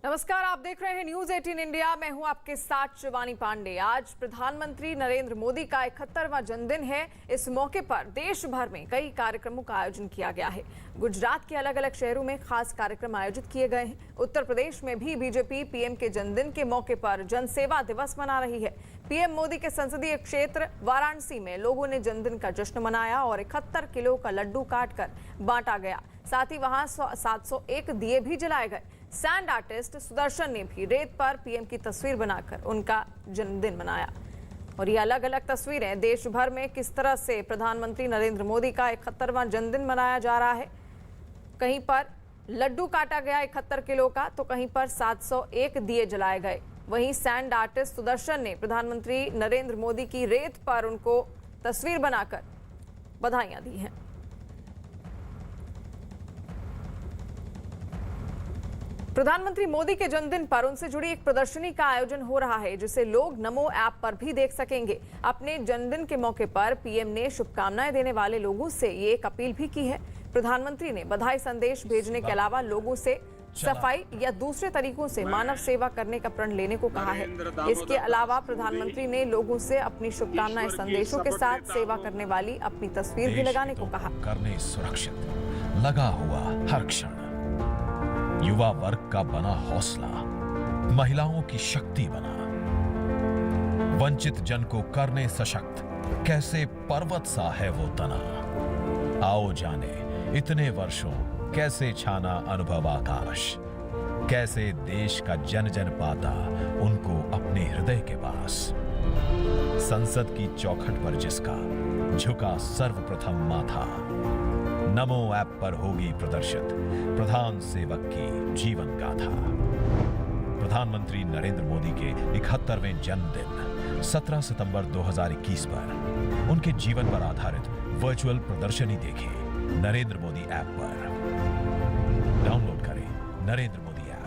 नमस्कार, आप देख रहे हैं न्यूज 18 इंडिया। मैं हूं आपके साथ शिवानी पांडे। आज प्रधानमंत्री नरेंद्र मोदी का 71वां जन्मदिन है। इस मौके पर देश भर में कई कार्यक्रमों का आयोजन किया गया है। गुजरात के अलग अलग शहरों में खास कार्यक्रम आयोजित किए गए हैं। उत्तर प्रदेश में भी बीजेपी पीएम के जन्मदिन के मौके पर जनसेवा दिवस मना रही है। पीएम मोदी के संसदीय क्षेत्र वाराणसी में लोगों ने जन्मदिन का जश्न मनाया और 71 किलो का लड्डू काटकर बांटा गया। साथ ही वहां 701 दिए भी जलाए गए। सैंड आर्टिस्ट सुदर्शन ने भी रेत पर पीएम की तस्वीर बनाकर उनका जन्मदिन मनाया। और ये अलग अलग तस्वीरें देश भर में किस तरह से प्रधानमंत्री नरेंद्र मोदी का 71वां जन्मदिन मनाया जा रहा है। कहीं पर लड्डू काटा गया 71 किलो का, तो कहीं पर 701 दिए जलाए गए। वहीं सैंड आर्टिस्ट सुदर्शन ने प्रधानमंत्री नरेंद्र मोदी की रेत पर उनको तस्वीर बनाकर बधाइयां दी हैं। प्रधानमंत्री मोदी के जन्मदिन पर उनसे जुड़ी एक प्रदर्शनी का आयोजन हो रहा है, जिसे लोग नमो ऐप पर भी देख सकेंगे। अपने जन्मदिन के मौके पर पीएम ने शुभकामनाएं देने वाले लोगों से ये एक अपील भी की है। प्रधानमंत्री ने बधाई संदेश भेजने के अलावा लोगों से सफाई या दूसरे तरीकों से मानव सेवा करने का प्रण लेने को कहा है। इसके अलावा प्रधानमंत्री ने लोगों से अपनी शुभकामनाएं संदेशों के साथ सेवा करने वाली अपनी तस्वीर भी लगाने को कहा। करने सुरक्षित लगा हुआ हर क्षण युवा वर्ग का बना हौसला, महिलाओं की शक्ति बना, वंचित जन को करने सशक्त, कैसे पर्वत सा है वो तना। आओ जाने इतने वर्षों कैसे छाना अनुभव आकाश, कैसे देश का जन जन पाता उनको अपने हृदय के पास। संसद की चौखट पर जिसका झुका सर्वप्रथम माथा, नमो ऐप पर होगी प्रदर्शित प्रधान सेवक की जीवन गाथा। प्रधानमंत्री नरेंद्र मोदी के 71वें जन्मदिन 17 सितंबर 2021 पर उनके जीवन पर आधारित वर्चुअल प्रदर्शनी देखें नरेंद्र मोदी ऐप पर। डाउनलोड करें नरेंद्र मोदी ऐप।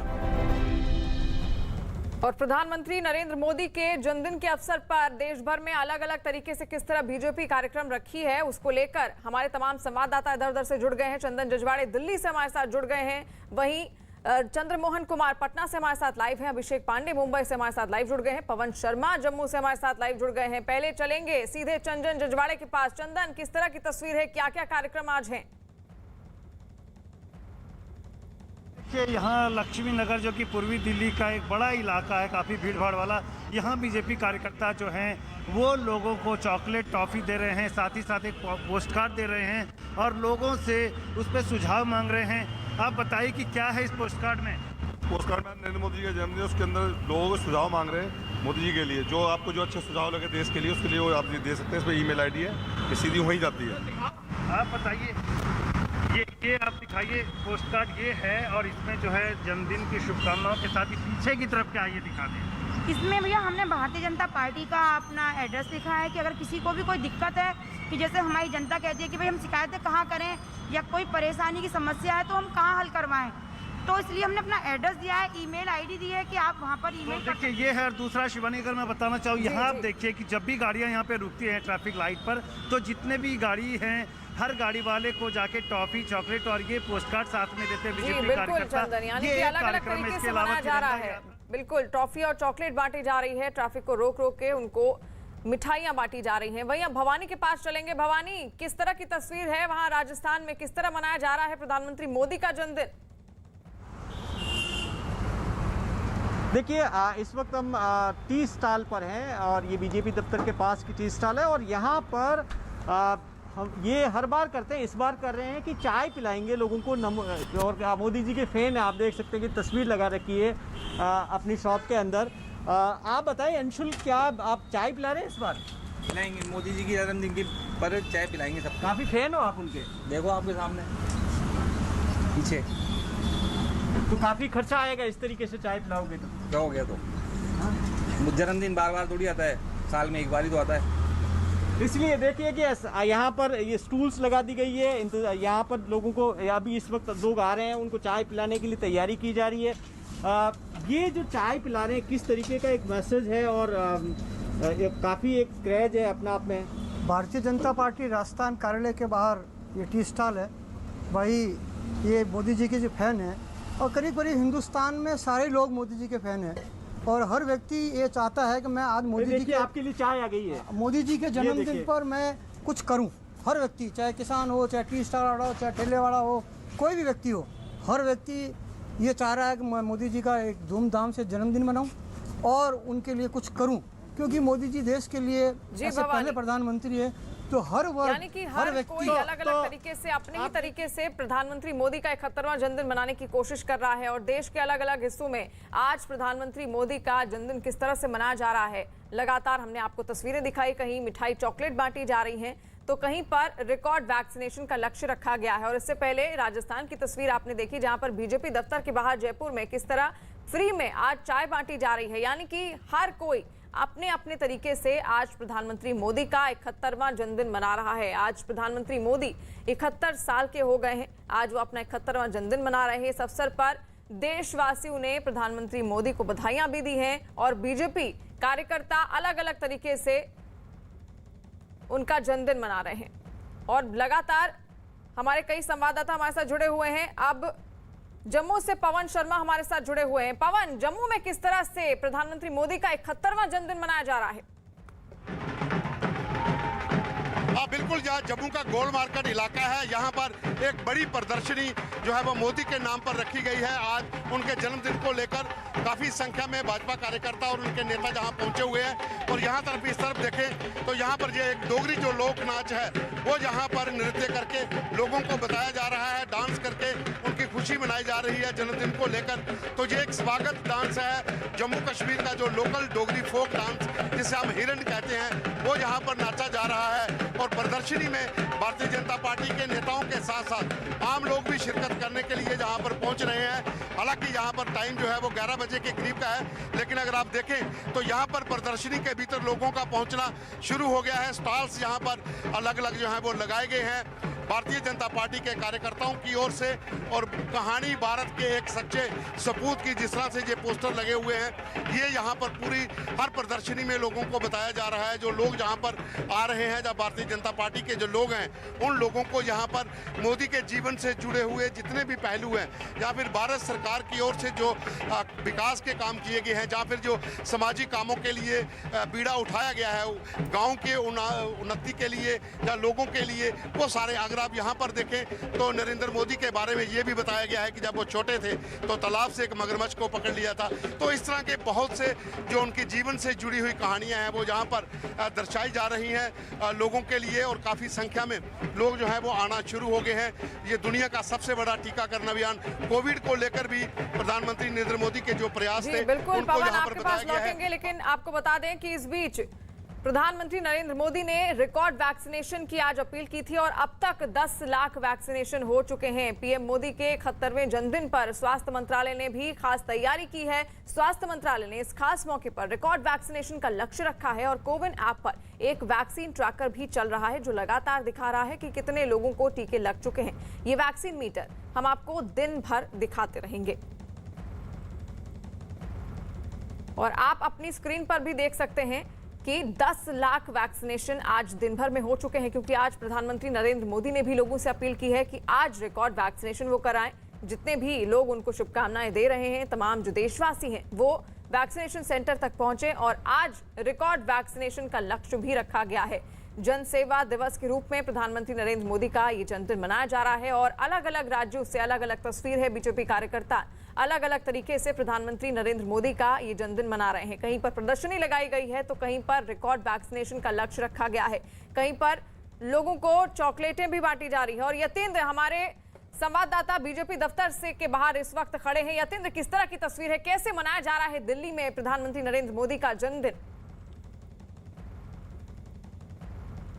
और प्रधानमंत्री नरेंद्र मोदी के जन्मदिन के अवसर पर देश भर में अलग अलग तरीके से किस तरह बीजेपी कार्यक्रम रखी है, उसको लेकर हमारे तमाम संवाददाता इधर उधर से जुड़ गए हैं। चंदन जजवाड़े दिल्ली से हमारे साथ जुड़ गए हैं, वहीं चंद्रमोहन कुमार पटना से हमारे साथ लाइव हैं, अभिषेक पांडे मुंबई से हमारे साथ लाइव जुड़ गए हैं, पवन शर्मा जम्मू से हमारे साथ लाइव जुड़ गए हैं। पहले चलेंगे सीधे चंदन जजवाड़े के पास। चंदन, किस तरह की तस्वीर है, क्या क्या कार्यक्रम आज हैं? यहाँ लक्ष्मी नगर जो कि पूर्वी दिल्ली का एक बड़ा इलाका है, काफ़ी भीड़ भाड़ वाला, यहाँ बीजेपी कार्यकर्ता जो हैं वो लोगों को चॉकलेट टॉफ़ी दे रहे हैं, साथ ही साथ एक पोस्ट कार्ड दे रहे हैं और लोगों से उस पर सुझाव मांग रहे हैं। आप बताइए कि क्या है इस पोस्ट कार्ड में? पोस्ट कार्ड में नरेंद्र मोदी का जन्मदिन, उसके अंदर लोगों को सुझाव मांग रहे हैं मोदी जी के लिए। जो आपको जो अच्छे सुझाव लगे देश के लिए, उसके लिए वो आप दे सकते हैं। इस पर ईमेल आईडी है, ये सीधी वहीं जाती है। आप बताइए, ये आप दिखाइए पोस्ट कार्ड ये है, और इसमें जो है जन्मदिन की शुभकामनाओं के साथ ही पीछे की तरफ क्या ये दिखा दें। इसमें भैया हमने भारतीय जनता पार्टी का अपना एड्रेस लिखा है कि अगर किसी को भी कोई दिक्कत है, कि जैसे हमारी जनता कहती है कि भाई हम शिकायतें कहाँ करें या कोई परेशानी की समस्या है तो हम कहाँ हल करवाएं, तो इसलिए हमने अपना एड्रेस दिया है, ईमेल आईडी दी है कि आप वहाँ पर ईमेल देखिए ये है। और दूसरा शिवानी, अगर मैं बताना चाहूँ, यहाँ आप देखिए कि जब भी गाड़ियाँ यहाँ पे रुकती हैं ट्रैफिक लाइट पर, तो जितने भी गाड़ी हैं हर गाड़ी वाले को जाके टॉफी, चॉकलेट और ये पोस्ट कार्ड साथ में देते हैं बीजेपी कार्यकर्ता। ये अलग-अलग तरीके से मनाया जा रहा है। बिल्कुल, टॉफी और चॉकलेट बांटी जा रही है, ट्रैफिक को रोक रोक के उनको मिठाइयां बांटी जा रही हैं। वहीं अब भवानी के पास चलेंगे। भवानी, किस तरह की तस्वीर है वहां राजस्थान में, किस तरह मनाया जा रहा है प्रधानमंत्री मोदी का जन्मदिन? देखिए, इस वक्त हम टी स्टॉल पर हैं और ये बीजेपी दफ्तर के पास की टी स्टॉल है। और यहाँ पर हम ये हर बार करते हैं, इस बार कर रहे हैं कि चाय पिलाएंगे लोगों को। और मोदी जी के फैन है, आप देख सकते हैं कि तस्वीर लगा रखी है अपनी शॉप के अंदर। आप बताइए अंशुल, क्या आप चाय पिला रहे हैं इस बार? पिलाएंगे, मोदी जी की जन्मदिन की पर चाय पिलाएंगे सब। काफ़ी फैन हो आप उनके? देखो आपके सामने पीछे। तो काफ़ी खर्चा आएगा इस तरीके से चाय पिलाओगे तो? क्या हो गया तो? जन्मदिन बार बार थोड़ी आता है, साल में एक बार ही तो आता है। इसलिए देखिए कि यहाँ पर ये स्टूल्स लगा दी गई है। यहाँ पर लोगों को, अभी इस वक्त लोग आ रहे हैं, उनको चाय पिलाने के लिए तैयारी की जा रही है। ये जो चाय पिला रहे हैं किस तरीके का एक मैसेज है, और काफ़ी एक क्रेज है अपना आप में। भारतीय जनता पार्टी राजस्थान कार्यालय के बाहर ये टी स्टॉल है। वही ये मोदी जी के जो फैन हैं और करीब करीब हिंदुस्तान में सारे लोग मोदी जी के फैन हैं और हर व्यक्ति ये चाहता है कि मैं आज मोदी जी के आपके लिए चाय आ गई है। मोदी जी के जन्मदिन पर मैं कुछ करूं। हर व्यक्ति, चाहे किसान हो, चाहे टी स्टाल वाला हो, चाहे ठेले वाला हो, कोई भी व्यक्ति हो, हर व्यक्ति ये चाह रहा है कि मैं मोदी जी का एक धूमधाम से जन्मदिन मनाऊं और उनके लिए कुछ करूं, क्योंकि मोदी जी देश के लिए ऐसे पहले प्रधानमंत्री है। तो हर वर्ग, यानी कि हर कोई अलग अलग तरीके से अपने ही तरीके से प्रधानमंत्री मोदी का 71वां जन्मदिन मनाने की कोशिश कर रहा है और देश के अलग अलग हिस्सों में आज प्रधानमंत्री मोदी का जन्मदिन किस तरह से मनाया जा रहा है। लगातार हमने आपको तस्वीरें दिखाई, कहीं मिठाई चॉकलेट बांटी जा रही हैं तो कहीं पर रिकॉर्ड वैक्सीनेशन का लक्ष्य रखा गया है। और इससे पहले राजस्थान की तस्वीर आपने देखी जहां पर बीजेपी दफ्तर के बाहर जयपुर में किस तरह फ्री में आज चाय बांटी जा रही है। यानी कि हर कोई अपने अपने तरीके से आज प्रधानमंत्री मोदी का 71वां जन्मदिन मना रहा है। आज प्रधानमंत्री मोदी 71 साल के हो गए हैं, आज वो अपना 71वां जन्मदिन मना रहे हैं। इस अवसर पर देशवासियों ने प्रधानमंत्री मोदी को बधाइयां भी दी हैं और बीजेपी कार्यकर्ता अलग अलग तरीके से उनका जन्मदिन मना रहे हैं। और लगातार हमारे कई संवाददाता हमारे साथ जुड़े हुए हैं। अब जम्मू से पवन शर्मा हमारे साथ जुड़े हुए हैं। पवन, जम्मू में किस तरह से प्रधानमंत्री मोदी का 71वां जन्मदिन मनाया जा रहा है? हाँ बिल्कुल, जहाँ जम्मू का गोल मार्केट इलाका है, यहाँ पर एक बड़ी प्रदर्शनी जो है वो मोदी के नाम पर रखी गई है। आज उनके जन्मदिन को लेकर काफी संख्या में भाजपा कार्यकर्ता और उनके नेता जहाँ पहुंचे हुए हैं। और यहाँ तरफ इस तरफ देखें तो यहाँ पर ये एक डोगरी जो लोक नाच है वो यहाँ पर नृत्य करके लोगों को बताया जा रहा है, डांस करके उनकी खुशी मनाई जा रही है जन्मदिन को लेकर। तो ये एक स्वागत डांस है जम्मू कश्मीर का, जो लोकल डोगरी फोक डांस जिसे हम हिरन कहते हैं, वो यहाँ पर नाचा जा रहा है। और प्रदर्शनी में भारतीय जनता पार्टी के नेताओं के साथ साथ आम लोग भी शिरकत करने के लिए जहां पर पहुंच रहे हैं। हालांकि यहां पर टाइम जो है वो 11 बजे के करीब का है, लेकिन अगर आप देखें तो यहां पर प्रदर्शनी के भीतर लोगों का पहुंचना शुरू हो गया है। स्टॉल्स यहां पर अलग अलग जो है वो लगाए गए हैं भारतीय जनता पार्टी के कार्यकर्ताओं की ओर से। और कहानी भारत के एक सच्चे सपूत की जिस तरह से ये पोस्टर लगे हुए हैं, ये यहाँ पर पूरी हर प्रदर्शनी में लोगों को बताया जा रहा है। जो लोग जहाँ पर आ रहे हैं, जब भारतीय जनता पार्टी के जो लोग हैं, उन लोगों को यहाँ पर मोदी के जीवन से जुड़े हुए जितने भी पहलू हैं, या फिर भारत सरकार की ओर से जो विकास के काम किए गए हैं, या फिर जो सामाजिक कामों के लिए बीड़ा उठाया गया है, गाँव के उन्नति के लिए या लोगों के लिए, वो सारे अगर आप यहाँ पर देखें तो नरेंद्र मोदी के बारे में ये भी बताया गया है कि जब वो छोटे थे तो तालाब से एक मगरमच्छ को पकड़ लिया था। तो इस तरह के बहुत से जो उनके जीवन से जुड़ी हुई कहानियां हैं वो यहाँ पर दर्शाई जा रही हैं लोगों के लिए। और काफ़ी संख्या में लोग जो है वो आना शुरू हो गए हैं। ये दुनिया का सबसे बड़ा टीकाकरण अभियान कोविड को लेकर भी प्रधानमंत्री नरेंद्र मोदी के जो प्रयास थे उनको यहाँ पर बताया गया है। लेकिन आपको बता दें कि इस बीच प्रधानमंत्री नरेंद्र मोदी ने रिकॉर्ड वैक्सीनेशन की आज अपील की थी और अब तक 10 लाख वैक्सीनेशन हो चुके हैं। पीएम मोदी के 71वें जन्मदिन पर स्वास्थ्य मंत्रालय ने भी खास तैयारी की है। स्वास्थ्य मंत्रालय ने इस खास मौके पर रिकॉर्ड वैक्सीनेशन का लक्ष्य रखा है और कोविन ऐप पर एक वैक्सीन ट्रैकर भी चल रहा है जो लगातार दिखा रहा है कि कितने लोगों को टीके लग चुके हैं। ये वैक्सीन मीटर हम आपको दिन भर दिखाते रहेंगे और आप अपनी स्क्रीन पर भी देख सकते हैं कि 10 लाख वैक्सीनेशन आज दिन भर में हो चुके हैं, क्योंकि आज प्रधानमंत्री नरेंद्र मोदी ने भी लोगों से अपील की है कि आज रिकॉर्ड वैक्सीनेशन वो कराएं। जितने भी लोग उनको शुभकामनाएं दे रहे हैं, तमाम जो देशवासी हैं वो वैक्सीनेशन सेंटर तक पहुंचे और आज रिकॉर्ड वैक्सीनेशन का लक्ष्य भी रखा गया है। जन सेवा दिवस के रूप में प्रधानमंत्री नरेंद्र मोदी का ये जन्मदिन मनाया जा रहा है और अलग अलग राज्यों से अलग अलग तस्वीर है। बीजेपी कार्यकर्ता अलग अलग तरीके से प्रधानमंत्री नरेंद्र मोदी का ये जन्मदिन मना रहे हैं। कहीं पर प्रदर्शनी लगाई गई है तो कहीं पर रिकॉर्ड वैक्सीनेशन का लक्ष्य रखा गया है, कहीं पर लोगों को चॉकलेटें भी बांटी जा रही है। और यतेंद्र, हमारे संवाददाता बीजेपी दफ्तर से के बाहर इस वक्त खड़े हैं। यतेंद्र, किस तरह की तस्वीर है, कैसे मनाया जा रहा है दिल्ली में प्रधानमंत्री नरेंद्र मोदी का जन्मदिन?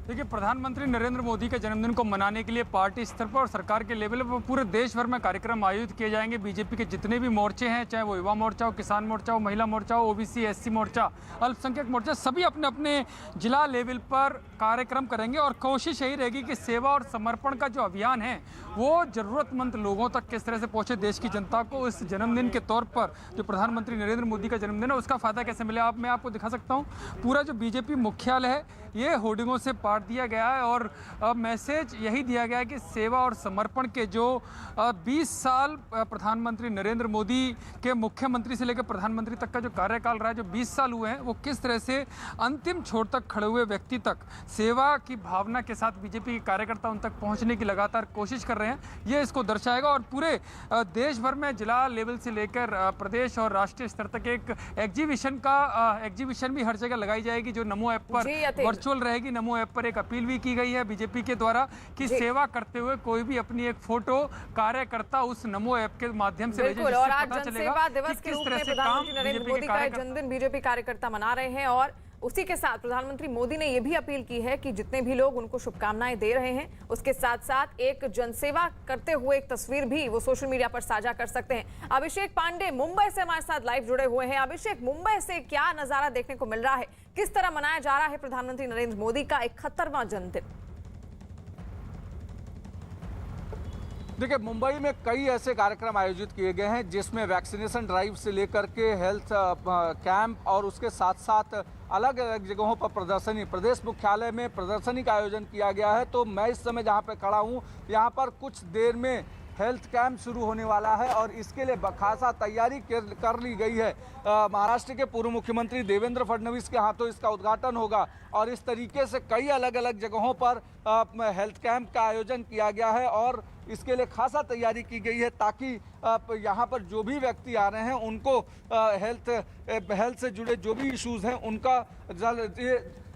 देखिए, प्रधानमंत्री नरेंद्र मोदी के जन्मदिन को मनाने के लिए पार्टी स्तर पर और सरकार के लेवल पर पूरे देश भर में कार्यक्रम आयोजित किए जाएंगे। बीजेपी के जितने भी मोर्चे हैं, चाहे वो युवा मोर्चा हो, किसान मोर्चा हो, महिला मोर्चा हो, ओबीसी एससी मोर्चा, अल्पसंख्यक मोर्चा, सभी अपने अपने जिला लेवल पर कार्यक्रम करेंगे और कोशिश यही रहेगी कि सेवा और समर्पण का जो अभियान है वो ज़रूरतमंद लोगों तक किस तरह से पहुँचे, देश की जनता को इस जन्मदिन के तौर पर जो प्रधानमंत्री नरेंद्र मोदी का जन्मदिन है उसका फ़ायदा कैसे मिले। मैं आपको दिखा सकता हूँ पूरा जो बीजेपी मुख्यालय है ये होर्डिंगों से बांट दिया गया है और मैसेज यही दिया गया है कि सेवा और समर्पण के जो 20 साल प्रधानमंत्री नरेंद्र मोदी के मुख्यमंत्री से लेकर प्रधानमंत्री तक का जो कार्यकाल रहा है, जो 20 साल हुए हैं, वो किस तरह से अंतिम छोर तक खड़े हुए व्यक्ति तक सेवा की भावना के साथ बीजेपी के कार्यकर्ता उन तक पहुंचने की लगातार कोशिश कर रहे हैं, ये इसको दर्शाएगा। और पूरे देश भर में जिला लेवल से लेकर प्रदेश और राष्ट्रीय स्तर तक एक एग्जीबिशन भी हर जगह लगाई जाएगी, जो नमो ऐप पर वर्चुअल रहेगी। नमो ऐप पर एक अपील भी की गई है बीजेपी के द्वारा कि सेवा करते हुए कोई भी अपनी एक फोटो कार्यकर्ता उस नमो ऐप के माध्यम से भेजे, जिससे पता चलेगा दिवस के रूप में प्रधानमंत्री नरेंद्र मोदी का जन्मदिन बीजेपी कार्यकर्ता मना रहे हैं। और उसी के साथ प्रधानमंत्री मोदी ने यह भी अपील की है कि जितने भी लोग उनको शुभकामनाएं दे रहे हैं, उसके साथ साथ एक जनसेवा करते हुए एक तस्वीर भी वो सोशल मीडिया पर साझा कर सकते हैं। अभिषेक पांडे मुंबई से हमारे साथ लाइव जुड़े हुए हैं। अभिषेक, मुंबई से क्या नजारा देखने को मिल रहा है, किस तरह मनाया जा रहा है प्रधानमंत्री नरेंद्र मोदी का 71वां जन्मदिन? देखिए, मुंबई में कई ऐसे कार्यक्रम आयोजित किए गए हैं जिसमें वैक्सीनेशन ड्राइव से लेकर के हेल्थ कैंप और उसके साथ साथ अलग अलग जगहों पर प्रदर्शनी, प्रदेश मुख्यालय में प्रदर्शनी का आयोजन किया गया है। तो मैं इस समय जहां पर खड़ा हूं, यहां पर कुछ देर में हेल्थ कैंप शुरू होने वाला है और इसके लिए खासा तैयारी कर ली गई है। महाराष्ट्र के पूर्व मुख्यमंत्री देवेंद्र फडणवीस के हाथों इसका उद्घाटन होगा और इस तरीके से कई अलग अलग जगहों पर हेल्थ कैंप का आयोजन किया गया है और इसके लिए खासा तैयारी की गई है ताकि यहाँ पर जो भी व्यक्ति आ रहे हैं उनको हेल्थ से जुड़े जो भी इश्यूज़ हैं उनका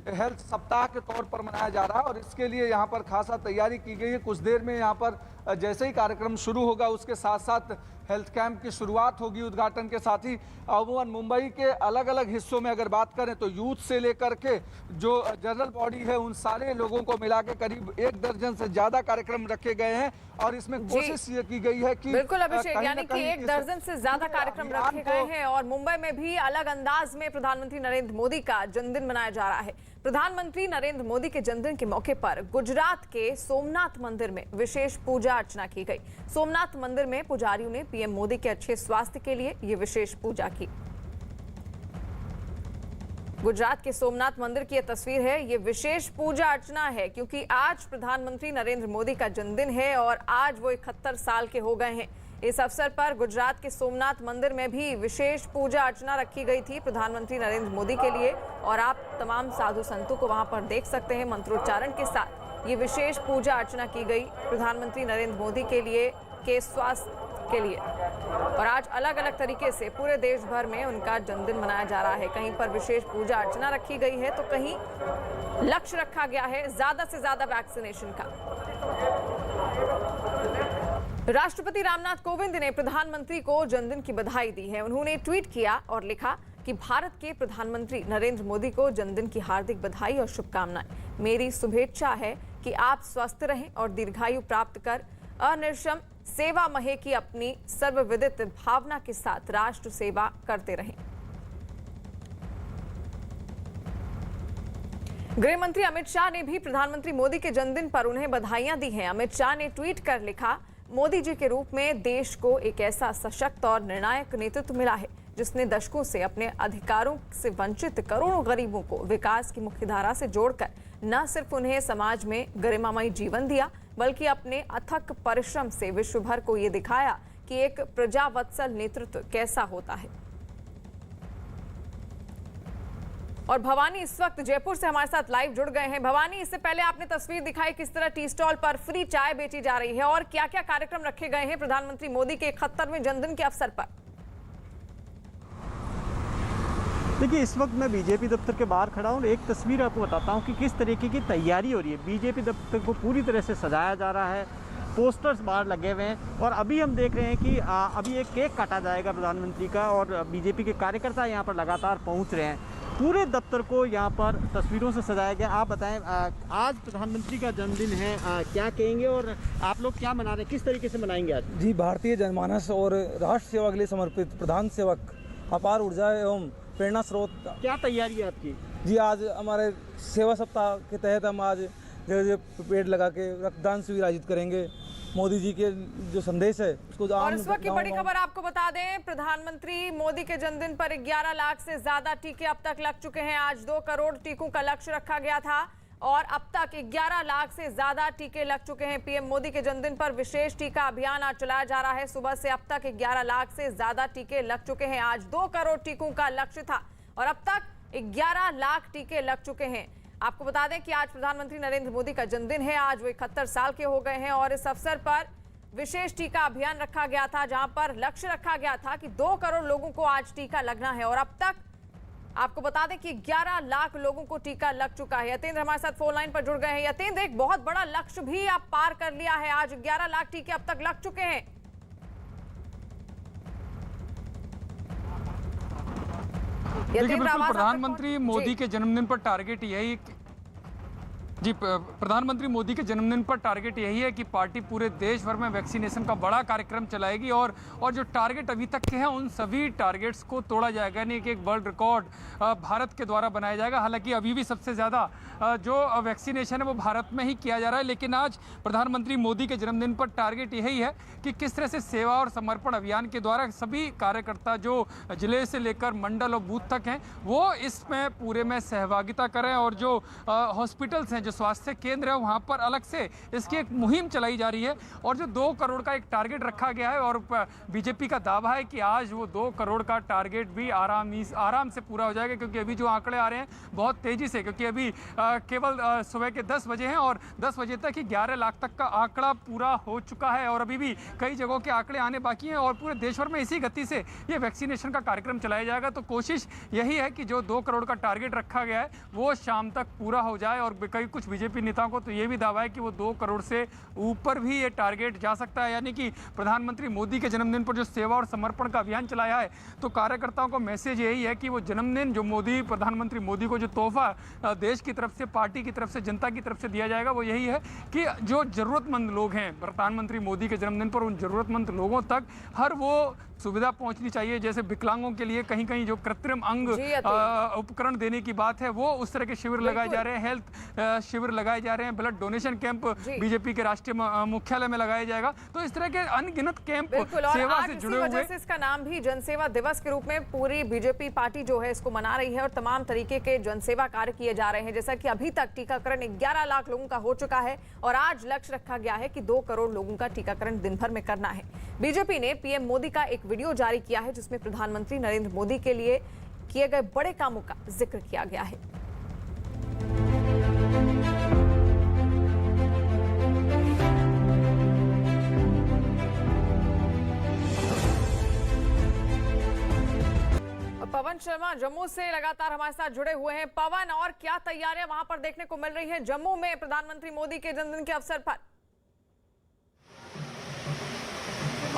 हेल्थ सप्ताह के तौर पर मनाया जा रहा है और इसके लिए यहाँ पर खासा तैयारी की गई है। कुछ देर में यहाँ पर जैसे ही कार्यक्रम शुरू होगा उसके साथ साथ हेल्थ कैंप की शुरुआत होगी उद्घाटन के साथ ही। अमूमन मुंबई के अलग अलग हिस्सों में अगर बात करें तो यूथ से लेकर के जो जनरल बॉडी है उन सारे लोगों को मिला के करीब 1 दर्जन से ज्यादा कार्यक्रम रखे गए हैं और इसमें कोशिश ये की गई है कि बिल्कुल अभिषेक, यानी कि 1 दर्जन से ज्यादा कार्यक्रम रखे गए हैं और मुंबई में भी अलग अंदाज में प्रधानमंत्री नरेंद्र मोदी का जन्मदिन मनाया जा रहा है। प्रधानमंत्री नरेंद्र मोदी के जन्मदिन के मौके पर गुजरात के सोमनाथ मंदिर में विशेष पूजा अर्चना की गई। सोमनाथ मंदिर में पुजारियों ने पीएम मोदी के अच्छे स्वास्थ्य के लिए ये विशेष पूजा की। गुजरात के सोमनाथ मंदिर की यह तस्वीर है, ये विशेष पूजा अर्चना है क्योंकि आज प्रधानमंत्री नरेंद्र मोदी का जन्मदिन है और आज वो 71 साल के हो गए हैं। इस अवसर पर गुजरात के सोमनाथ मंदिर में भी विशेष पूजा अर्चना रखी गई थी प्रधानमंत्री नरेंद्र मोदी के लिए और आप तमाम साधु संतों को वहां पर देख सकते हैं। मंत्रोच्चारण के साथ ये विशेष पूजा अर्चना की गई प्रधानमंत्री नरेंद्र मोदी के लिए, के स्वास्थ्य के लिए। और आज अलग अलग तरीके से पूरे देश भर में उनका जन्मदिन मनाया जा रहा है। कहीं पर विशेष पूजा अर्चना रखी गई है तो कहीं लक्ष्य रखा गया है ज्यादा से ज्यादा वैक्सीनेशन का। राष्ट्रपति रामनाथ कोविंद ने प्रधानमंत्री को जन्मदिन की बधाई दी है। उन्होंने ट्वीट किया और लिखा कि भारत के प्रधानमंत्री नरेंद्र मोदी को जन्मदिन की हार्दिक बधाई और शुभकामनाएं। मेरी शुभेच्छा है कि आप स्वस्थ रहें और दीर्घायु प्राप्त कर अनिर्वचनीय सेवा महे की अपनी सर्वविदित भावना के साथ राष्ट्र सेवा करते रहें। गृह मंत्री अमित शाह ने भी प्रधानमंत्री मोदी के जन्मदिन पर उन्हें बधाइयां दी हैं। अमित शाह ने ट्वीट कर लिखा, मोदी जी के रूप में देश को एक ऐसा सशक्त और निर्णायक नेतृत्व मिला है जिसने दशकों से अपने अधिकारों से वंचित करोड़ों गरीबों को विकास की मुख्यधारा से जोड़कर न सिर्फ उन्हें समाज में गरिमामय जीवन दिया बल्कि अपने अथक परिश्रम से विश्व भर को ये दिखाया कि एक प्रजावत्सल नेतृत्व कैसा होता है। और भवानी इस वक्त जयपुर से हमारे साथ लाइव जुड़ गए हैं। भवानी, इससे पहले आपने तस्वीर दिखाई किस तरह टी स्टॉल पर फ्री चाय बेची जा रही है और क्या क्या कार्यक्रम रखे गए हैं प्रधानमंत्री मोदी के 71वें जन्मदिन के अवसर पर? देखिए, इस वक्त मैं बीजेपी दफ्तर के बाहर खड़ा हूँ। एक तस्वीर आपको बताता हूँ कि किस तरीके की तैयारी हो रही है। बीजेपी दफ्तर को पूरी तरह से सजाया जा रहा है, पोस्टर्स बाहर लगे हुए हैं और अभी हम देख रहे हैं कि अभी एक केक काटा जाएगा प्रधानमंत्री का और बीजेपी के कार्यकर्ता यहाँ पर लगातार पहुँच रहे हैं। पूरे दफ्तर को यहाँ पर तस्वीरों से सजाया गया। आप बताएं, आज प्रधानमंत्री का जन्मदिन है, क्या कहेंगे और आप लोग क्या मना रहे हैं, किस तरीके से मनाएंगे आज? जी, भारतीय जनमानस और राष्ट्र सेवा के लिए समर्पित प्रधान सेवक, अपार ऊर्जा एवं प्रेरणा स्रोत। क्या तैयारी है आपकी? जी, आज हमारे सेवा सप्ताह के तहत हम आज जगह जगह पेड़ लगा के रक्तदान शिविर आयोजित करेंगे। मोदी जी के जो संदेश है उसको और इस वक्त की बड़ी खबर आपको बता दें, प्रधानमंत्री मोदी के जन्मदिन पर 11 लाख से ज्यादा टीके अब तक लग चुके हैं। आज 2 करोड़ टीकों का लक्ष्य रखा गया था और अब तक 11 लाख से ज्यादा टीके लग चुके हैं। पीएम मोदी के जन्मदिन पर विशेष टीका अभियान आज चलाया जा रहा है। सुबह से अब तक 11 लाख से ज्यादा टीके लग चुके हैं। आज 2 करोड़ टीकों का लक्ष्य था और अब तक 11 लाख टीके लग चुके हैं। आपको बता दें कि आज प्रधानमंत्री नरेंद्र मोदी का जन्मदिन है। आज वो 71 साल के हो गए हैं और इस अवसर पर विशेष टीका अभियान रखा गया था, जहां पर लक्ष्य रखा गया था कि 2 करोड़ लोगों को आज टीका लगना है और अब तक आपको बता दें कि 11 लाख लोगों को टीका लग चुका है। यतेंद्र हमारे साथ फोन लाइन पर जुड़ गए हैं। यतेंद्र, एक बहुत बड़ा लक्ष्य भी आप पार कर लिया है। आज 11 लाख टीके अब तक लग चुके हैं। देखिए, बिल्कुल प्रधानमंत्री मोदी के जन्मदिन पर टारगेट यही प्रधानमंत्री मोदी के जन्मदिन पर टारगेट यही है कि पार्टी पूरे देश भर में वैक्सीनेशन का बड़ा कार्यक्रम चलाएगी और जो टारगेट अभी तक के हैं उन सभी टारगेट्स को तोड़ा जाएगा। यानी कि एक वर्ल्ड रिकॉर्ड भारत के द्वारा बनाया जाएगा। हालांकि अभी भी सबसे ज़्यादा जो वैक्सीनेशन है वो भारत में ही किया जा रहा है, लेकिन आज प्रधानमंत्री मोदी के जन्मदिन पर टारगेट यही है कि किस तरह से सेवा और समर्पण अभियान के द्वारा सभी कार्यकर्ता जो जिले से लेकर मंडल और बूथ तक हैं वो इसमें पूरे में सहभागिता करें और जो हॉस्पिटल्स हैं, जो स्वास्थ्य केंद्र है, वहाँ पर अलग से इसकी एक मुहिम चलाई जा रही है और जो 2 करोड़ का एक टारगेट रखा गया है और बीजेपी का दावा है कि आज वो 2 करोड़ का टारगेट भी आराम से पूरा हो जाएगा, क्योंकि अभी जो आंकड़े आ रहे हैं बहुत तेजी से, क्योंकि अभी केवल सुबह के 10 बजे हैं और 10 बजे तक ही 11 लाख तक का आंकड़ा पूरा हो चुका है और अभी भी कई जगहों के आंकड़े आने बाकी हैं और पूरे देश भर में इसी गति से ये वैक्सीनेशन का कार्यक्रम चलाया जाएगा। तो कोशिश यही है कि जो 2 करोड़ का टारगेट रखा गया है वो शाम तक पूरा हो जाए और कई कुछ बीजेपी नेताओं को तो ये भी दावा है कि वो 2 करोड़ से ऊपर भी ये टारगेट जा सकता है। यानी कि प्रधानमंत्री मोदी के जन्मदिन पर जो सेवा और समर्पण का अभियान चलाया है तो कार्यकर्ताओं को मैसेज यही है कि वो जन्मदिन जो प्रधानमंत्री मोदी को जो तोहफा देश की तरफ से, पार्टी की तरफ से, जनता की तरफ से दिया जाएगा वो यही है कि जो जरूरतमंद लोग हैं प्रधानमंत्री मोदी के जन्मदिन पर उन जरूरतमंद लोगों तक हर वो सुविधा पहुंचनी चाहिए। जैसे विकलांगों के लिए कहीं कहीं जो कृत्रिम अंग उपकरण देने की बात है वो उस तरह के शिविर लगाए जा रहे हैं, हेल्थ शिविर लगाए जा रहे हैं, ब्लड डोनेशन कैंप बीजेपी के राष्ट्रीय मुख्यालय में लगाया जाएगा। तो इस तरह के अनगिनत कैंप सेवा से जुड़े हुए, से इसका नाम भी जनसेवा दिवस के रूप में पूरी बीजेपी पार्टी जो है इसको मना रही है और तमाम तरीके के जनसेवा कार्य किए जा रहे हैं। जैसा कि अभी तक टीकाकरण 11 लाख लोगों का हो चुका है और आज लक्ष्य रखा गया है कि 2 करोड़ लोगों का टीकाकरण दिन भर में करना है। बीजेपी ने पीएम मोदी का एक वीडियो जारी किया है जिसमें प्रधानमंत्री नरेंद्र मोदी के लिए किए गए बड़े कामों का जिक्र किया गया है। पवन शर्मा जम्मू से लगातार हमारे साथ जुड़े हुए हैं। पवन, और क्या तैयारियां वहां पर देखने को मिल रही हैं जम्मू में प्रधानमंत्री मोदी के जन्मदिन के अवसर पर?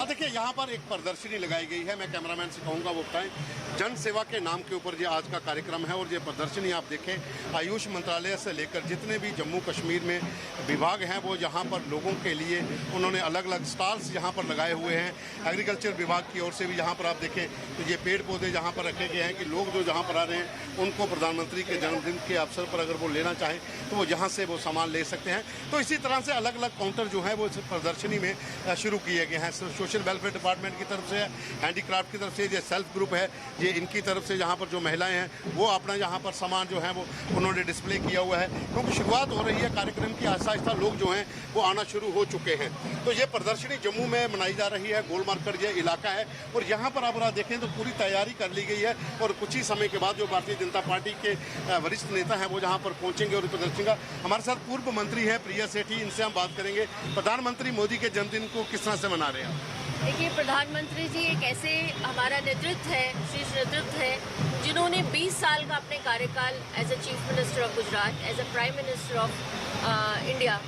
देखिए, यहाँ पर एक प्रदर्शनी लगाई गई है। मैं कैमरामैन से कहूँगा वो बताएं। जन सेवा के नाम के ऊपर ये आज का कार्यक्रम है और ये प्रदर्शनी आप देखें, आयुष मंत्रालय से लेकर जितने भी जम्मू कश्मीर में विभाग हैं वो यहाँ पर लोगों के लिए उन्होंने अलग अलग स्टॉल्स यहाँ पर लगाए हुए हैं। एग्रीकल्चर विभाग की ओर से भी यहाँ पर आप देखें तो ये पेड़ पौधे यहाँ पर रखे गए हैं कि लोग जो जहाँ पर आ रहे हैं उनको प्रधानमंत्री के जन्मदिन के अवसर पर अगर वो लेना चाहें तो वो यहाँ से वो सामान ले सकते हैं। तो इसी तरह से अलग अलग काउंटर जो है वो इस प्रदर्शनी में शुरू किए गए हैं। सोशल वेलफेयर डिपार्टमेंट की तरफ से, हैंडीक्राफ्ट की तरफ से, ये सेल्फ ग्रुप है, ये इनकी तरफ से यहाँ पर जो महिलाएं हैं वो अपना यहाँ पर सामान जो है वो उन्होंने डिस्प्ले किया हुआ है, क्योंकि शुरुआत हो रही है कार्यक्रम की। आहिस्ता आहिस्ता लोग जो हैं वो आना शुरू हो चुके हैं। तो ये प्रदर्शनी जम्मू में मनाई जा रही है। गोल मार्केट ये इलाका है और यहाँ पर आप देखें तो पूरी तैयारी कर ली गई है और कुछ ही समय के बाद जो भारतीय जनता पार्टी के वरिष्ठ नेता हैं वो जहाँ पर पहुँचेंगे और प्रदर्शनी का। हमारे साथ पूर्व मंत्री है प्रिया सेठी, इनसे हम बात करेंगे प्रधानमंत्री मोदी के जन्मदिन को किस तरह से मना रहे हैं। देखिए, प्रधानमंत्री जी एक ऐसे हमारा नेतृत्व है, शीर्ष नेतृत्व है जिन्होंने 20 साल का अपने कार्यकाल as a chief minister of Gujarat, as a prime minister of India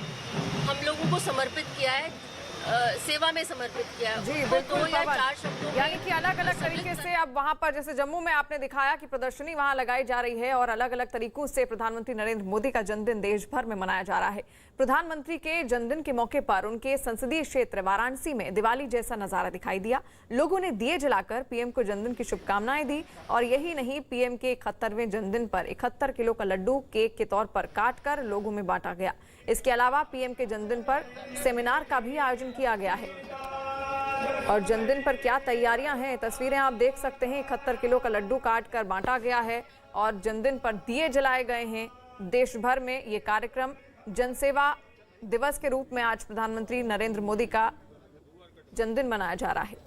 हम लोगों को समर्पित किया है, सेवा में समर्पित किया है। जी बिल्कुल, यानी कि अलग अलग तरीके से अब वहां पर जैसे जम्मू में आपने दिखाया कि प्रदर्शनी वहां लगाई जा रही है और अलग अलग तरीकों से प्रधानमंत्री नरेंद्र मोदी का जन्मदिन देश भर में मनाया जा रहा है। प्रधानमंत्री के जन्मदिन के मौके पर उनके संसदीय क्षेत्र वाराणसी में दिवाली जैसा नजारा दिखाई दिया। लोगों ने दिए जलाकर पीएम को जन्मदिन की शुभकामनाएं दी और यही नहीं, पीएम के 71वें जन्मदिन पर 71 किलो का लड्डू केक के तौर पर काटकर लोगों में बांटा गया। इसके अलावा पीएम के जन्मदिन पर सेमिनार का भी आयोजन किया गया है और जन्मदिन पर क्या तैयारियां हैं तस्वीरें आप देख सकते हैं। 71 किलो का लड्डू काट कर बांटा गया है और जन्मदिन पर दिए जलाए गए हैं। देश भर में ये कार्यक्रम जनसेवा दिवस के रूप में आज प्रधानमंत्री नरेंद्र मोदी का जन्मदिन मनाया जा रहा है।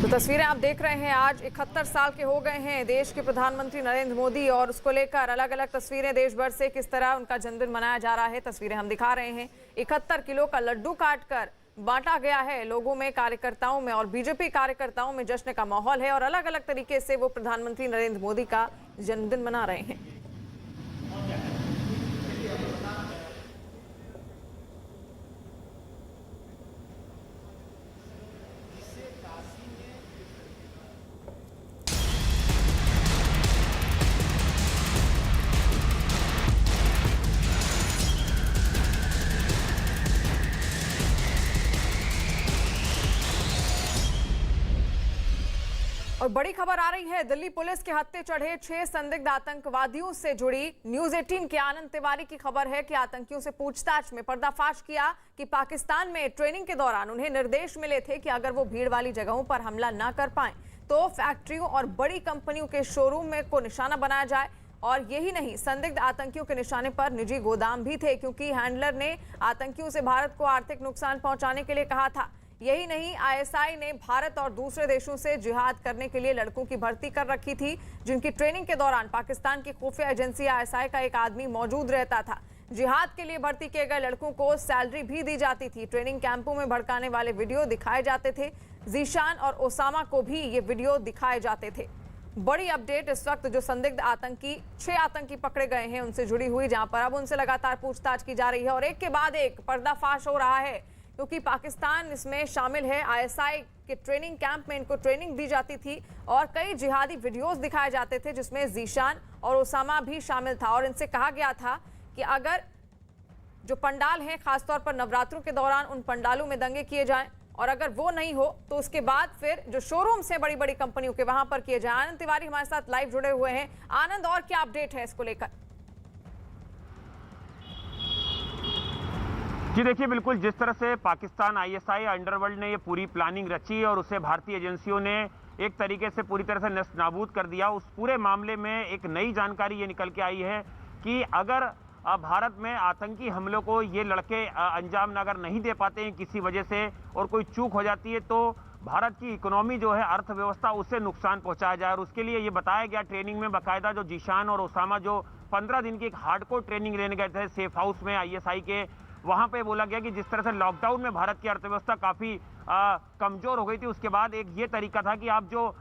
तो तस्वीरें आप देख रहे हैं, आज 71 साल के हो गए हैं देश के प्रधानमंत्री नरेंद्र मोदी और उसको लेकर अलग अलग तस्वीरें देश भर से किस तरह उनका जन्मदिन मनाया जा रहा है तस्वीरें हम दिखा रहे हैं। 71 किलो का लड्डू काटकर बांटा गया है लोगों में, कार्यकर्ताओं में, और बीजेपी कार्यकर्ताओं में जश्न का माहौल है और अलग अलग तरीके से वो प्रधानमंत्री नरेंद्र मोदी का जन्मदिन मना रहे हैं। और बड़ी खबर आ रही है, दिल्ली पुलिस के हत्थे चढ़े 6 संदिग्ध आतंकवादियों से जुड़ी न्यूज 18 के आनंद तिवारी की खबर है कि आतंकियों से पूछताछ में पर्दाफाश किया कि पाकिस्तान में ट्रेनिंग के दौरान उन्हें निर्देश मिले थे कि अगर वो भीड़ वाली जगहों पर हमला ना कर पाएं तो फैक्ट्रियों और बड़ी कंपनियों के शोरूम में को निशाना बनाया जाए। और यही नहीं, संदिग्ध आतंकियों के निशाने पर निजी गोदाम भी थे क्योंकि हैंडलर ने आतंकियों से भारत को आर्थिक नुकसान पहुंचाने के लिए कहा था। यही नहीं, आईएसआई ने भारत और दूसरे देशों से जिहाद करने के लिए लड़कों की भर्ती कर रखी थी, जिनकी ट्रेनिंग के दौरान पाकिस्तान की खुफिया एजेंसी आईएसआई का एक आदमी मौजूद रहता था। जिहाद के लिए भर्ती किए गए लड़कों को सैलरी भी दी जाती थी। ट्रेनिंग कैंपों में भड़काने वाले वीडियो दिखाए जाते थे। जीशान और ओसामा को भी ये वीडियो दिखाए जाते थे। बड़ी अपडेट इस वक्त जो संदिग्ध आतंकी 6 आतंकी पकड़े गए हैं उनसे जुड़ी हुई, जहां पर अब उनसे लगातार पूछताछ की जा रही है और एक के बाद एक पर्दाफाश हो रहा है क्योंकि पाकिस्तान इसमें शामिल है। आईएसआई के ट्रेनिंग कैंप में इनको ट्रेनिंग दी जाती थी और कई जिहादी वीडियोस दिखाए जाते थे जिसमें जीशान और ओसामा भी शामिल था और इनसे कहा गया था कि अगर जो पंडाल हैं खासतौर पर नवरात्रों के दौरान उन पंडालों में दंगे किए जाएं और अगर वो नहीं हो तो उसके बाद फिर जो शोरूम्स हैं बड़ी बड़ी कंपनियों के वहां पर किए जाएं। आनंद तिवारी हमारे साथ लाइव जुड़े हुए हैं। आनंद, और क्या अपडेट है इसको लेकर? जी देखिए, बिल्कुल जिस तरह से पाकिस्तान आईएसआई अंडरवर्ल्ड ने ये पूरी प्लानिंग रची और उसे भारतीय एजेंसियों ने एक तरीके से पूरी तरह से नष्ट नाबूद कर दिया, उस पूरे मामले में एक नई जानकारी ये निकल के आई है कि अगर भारत में आतंकी हमलों को ये लड़के अंजाम अगर नहीं दे पाते हैं किसी वजह से और कोई चूक हो जाती है तो भारत की इकोनॉमी जो है, अर्थव्यवस्था, उससे नुकसान पहुंचाया जाए। और उसके लिए ये बताया गया ट्रेनिंग में बाकायदा जो जीशान और ओसामा जो 15 दिन की एक हार्डकोर ट्रेनिंग लेने गए थे सेफ हाउस में आईएसआई के, वहां पे बोला गया कि जिस तरह से लॉकडाउन में भारत की अर्थव्यवस्था काफी कमजोर हो गई थी, उसके बाद एक ये तरीका था कि आप जो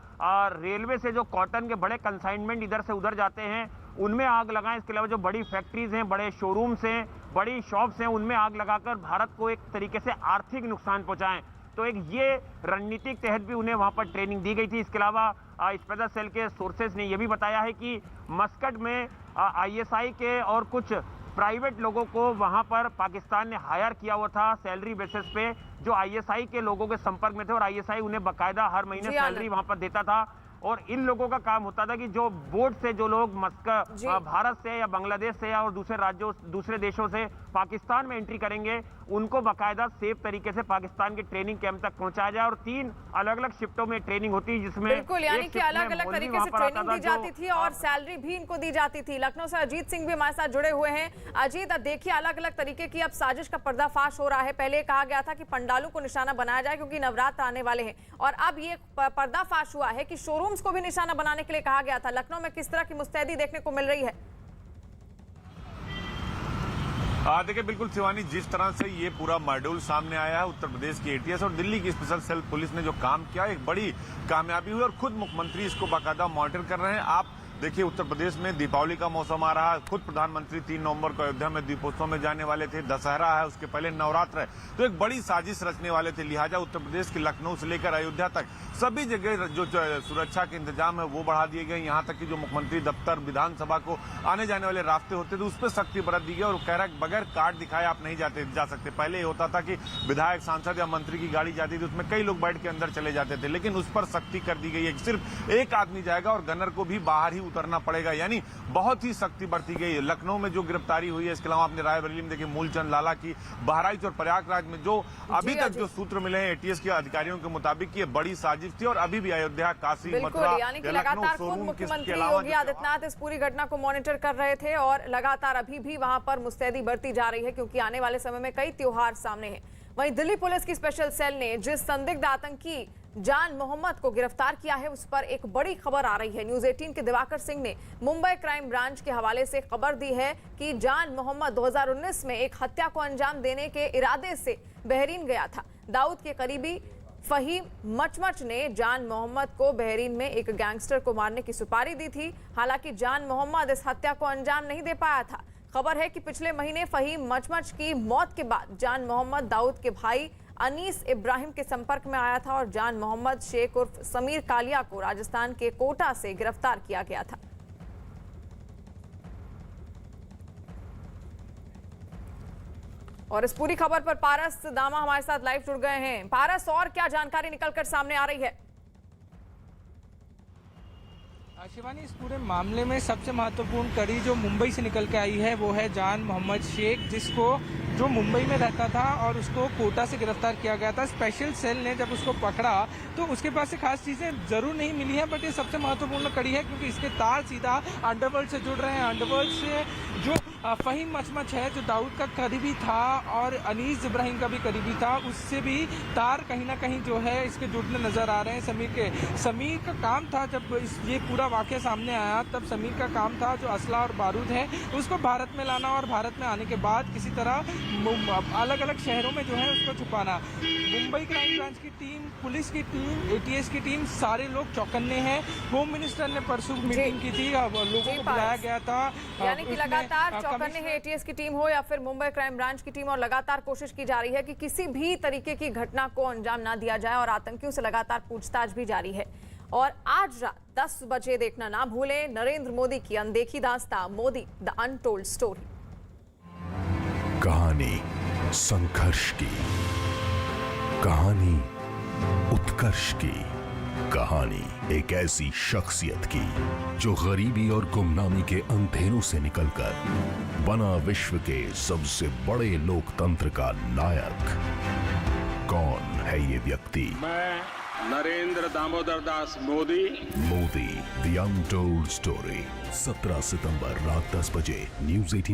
रेलवे से जो कॉटन के बड़े कंसाइनमेंट इधर से उधर जाते हैं उनमें आग लगाएं। इसके अलावा जो बड़ी फैक्ट्रीज हैं, बड़े शोरूम्स हैं, बड़ी शॉप्स हैं, उनमें आग लगाकर भारत को एक तरीके से आर्थिक नुकसान पहुंचाएं। तो एक ये रणनीतिक तहत भी उन्हें वहां पर ट्रेनिंग दी गई थी। इसके अलावा स्पेशल सेल के सोर्सेज ने यह भी बताया है कि मस्कट में आईएसआई के और कुछ प्राइवेट लोगों को वहां पर पाकिस्तान ने हायर किया हुआ था सैलरी बेसिस पे, जो आईएसआई के लोगों के संपर्क में थे और आईएसआई उन्हें बाकायदा हर महीने सैलरी वहां पर देता था। और इन लोगों का काम होता था कि जो बोट से जो लोग भारत से या बांग्लादेश से या और दूसरे राज्यों, दूसरे देशों से पाकिस्तान में एंट्री करेंगे, उनको बाकायदा सेफ तरीके से पाकिस्तान के ट्रेनिंग कैंप तक पहुंचाया जाए। और 3 अलग अलग शिफ्टों में ट्रेनिंग होती है जिसमें बिल्कुल, यानी कि अलग अलग तरीके से ट्रेनिंग दी जाती थी और सैलरी भी इनको दी जाती थी। लखनऊ से अजीत सिंह भी हमारे साथ जुड़े हुए हैं। अजीत, देखिए अलग अलग तरीके की अब साजिश का पर्दाफाश हो रहा है। पहले कहा गया था कि पंडालों को निशाना बनाया जाए क्योंकि नवरात्र आने वाले हैं, और अब ये पर्दाफाश हुआ है कि शोरूम्स को भी निशाना बनाने के लिए कहा गया था। लखनऊ में किस तरह की मुस्तैदी देखने को मिल रही है? देखिए बिल्कुल शिवानी, जिस तरह से ये पूरा मॉड्यूल सामने आया है, उत्तर प्रदेश की एटीएस और दिल्ली की स्पेशल सेल पुलिस ने जो काम किया, एक बड़ी कामयाबी हुई और खुद मुख्यमंत्री इसको बाकायदा मॉनिटर कर रहे हैं। आप देखिए उत्तर प्रदेश में दीपावली का मौसम आ रहा है, खुद प्रधानमंत्री 3 नवंबर को अयोध्या में दीपोत्सव में जाने वाले थे, दशहरा है, उसके पहले नवरात्र है, तो एक बड़ी साजिश रचने वाले थे। लिहाजा उत्तर प्रदेश के लखनऊ से लेकर अयोध्या तक सभी जगह जो सुरक्षा के इंतजाम है वो बढ़ा दिए गए। यहाँ तक कि जो मुख्यमंत्री दफ्तर, विधानसभा को आने जाने वाले रास्ते होते थे उस पर सख्ती बरत दी गई और कह रहा है बगैर कार्ड दिखाए आप नहीं जा सकते। पहले ये होता था कि विधायक, सांसद या मंत्री की गाड़ी जाती थी, उसमें कई लोग बैठ के अंदर चले जाते थे, लेकिन उस पर सख्ती कर दी गई है। सिर्फ एक आदमी जाएगा और गनर को भी बाहर ही उतरना पड़ेगा, यानी बहुत ही सख्ती बढ़ती गई है। लखनऊ में जो गिरफ्तारी हुई है, इसके अलावा आपने रायबरेली में देखिए मूलचंद लाला की, बहराइच और प्रयागराज में जो अभी तक जो सूत्र मिले हैं एटीएस के अधिकारियों के मुताबिक ये बड़ी साजिश थी और अभी भी अयोध्या, काशी, मथुरा, यानी कि लगातार खुद मुख्यमंत्री योगी आदित्यनाथ इस पूरी घटना को मॉनिटर कर रहे थे और लगातार अभी भी वहां पर मुस्तैदी बढ़ती जा रही है क्योंकि आने वाले समय में कई त्योहार सामने हैं। वहीं दिल्ली पुलिस की स्पेशल सेल ने जिस संदिग्ध आतंकी जान मोहम्मद को गिरफ्तार किया है उस पर एक बड़ी खबर आ रही है। न्यूज 18 के दिवाकर सिंह ने मुंबई क्राइम ब्रांच के हवाले से खबर दी है कि जान मोहम्मद 2019 में एक हत्या को अंजाम देने के इरादे से बहरीन गया था। दाऊद के करीबी फहीम मचमच ने जान मोहम्मद को बहरीन में एक गैंगस्टर को मारने की सुपारी दी थी। हालांकि जान मोहम्मद इस हत्या को अंजाम नहीं दे पाया था। खबर है कि पिछले महीने फहीम मचमच की मौत के बाद जान मोहम्मद दाऊद के भाई अनीस इब्राहिम के संपर्क में आया था और जान मोहम्मद शेख उर्फ समीर कालिया को राजस्थान के कोटा से गिरफ्तार किया गया था। और इस पूरी खबर पर पारस दामा हमारे साथ लाइव जुड़ गए हैं। पारस, और क्या जानकारी निकलकर सामने आ रही है? शिवानी, इस पूरे मामले में सबसे महत्वपूर्ण कड़ी जो मुंबई से निकल के आई है वो है जान मोहम्मद शेख, जिसको जो मुंबई में रहता था और उसको कोटा से गिरफ्तार किया गया था। स्पेशल सेल ने जब उसको पकड़ा तो उसके पास से खास चीज़ें जरूर नहीं मिली हैं, बट ये सबसे महत्वपूर्ण कड़ी है क्योंकि इसके तार सीधा अंडरवर्ल्ड से जुड़ रहे हैं। अंडरवर्ल्ड से जो फहीम मचमच है जो दाऊद का करीबी था और अनीस इब्राहिम का भी करीबी था, उससे भी तार कहीं ना कहीं जो है इसके जुड़ने नजर आ रहे हैं। समीर का काम था, जब ये पूरा वाकया सामने आया तब समीर का काम था जो असला और बारूद है उसको भारत में लाना और भारत में आने के बाद किसी तरह अलग अलग शहरों में जो है उसको छुपाना। मुंबई क्राइम ब्रांच की टीम, पुलिस की टीम, एटीएस की टीम, सारे लोग चौकन्ने हैं। होम मिनिस्टर ने परसों मीटिंग की थी, लोगों को बुलाया गया था। यानी कि लगातार चौकन्ने हैं एटीएस की टीम हो या फिर मुंबई क्राइम ब्रांच की टीम और लगातार कोशिश की जा रही है कि किसी भी तरीके की घटना को अंजाम ना दिया जाए और आतंकियों से लगातार पूछताछ भी जारी है। और आज रात 10 बजे देखना ना भूलें नरेंद्र मोदी की अनदेखी दास्तां, मोदी द अनटोल्ड स्टोरी। कहानी संघर्ष की, कहानी उत्कर्ष की, कहानी एक ऐसी शख्सियत की जो गरीबी और गुमनामी के अंधेरों से निकलकर बना विश्व के सबसे बड़े लोकतंत्र का नायक। कौन है ये व्यक्ति? मैं Narendra Damodar Das Modi. Modi the untold story, 17 सितंबर रात 10 बजे, न्यूज 18।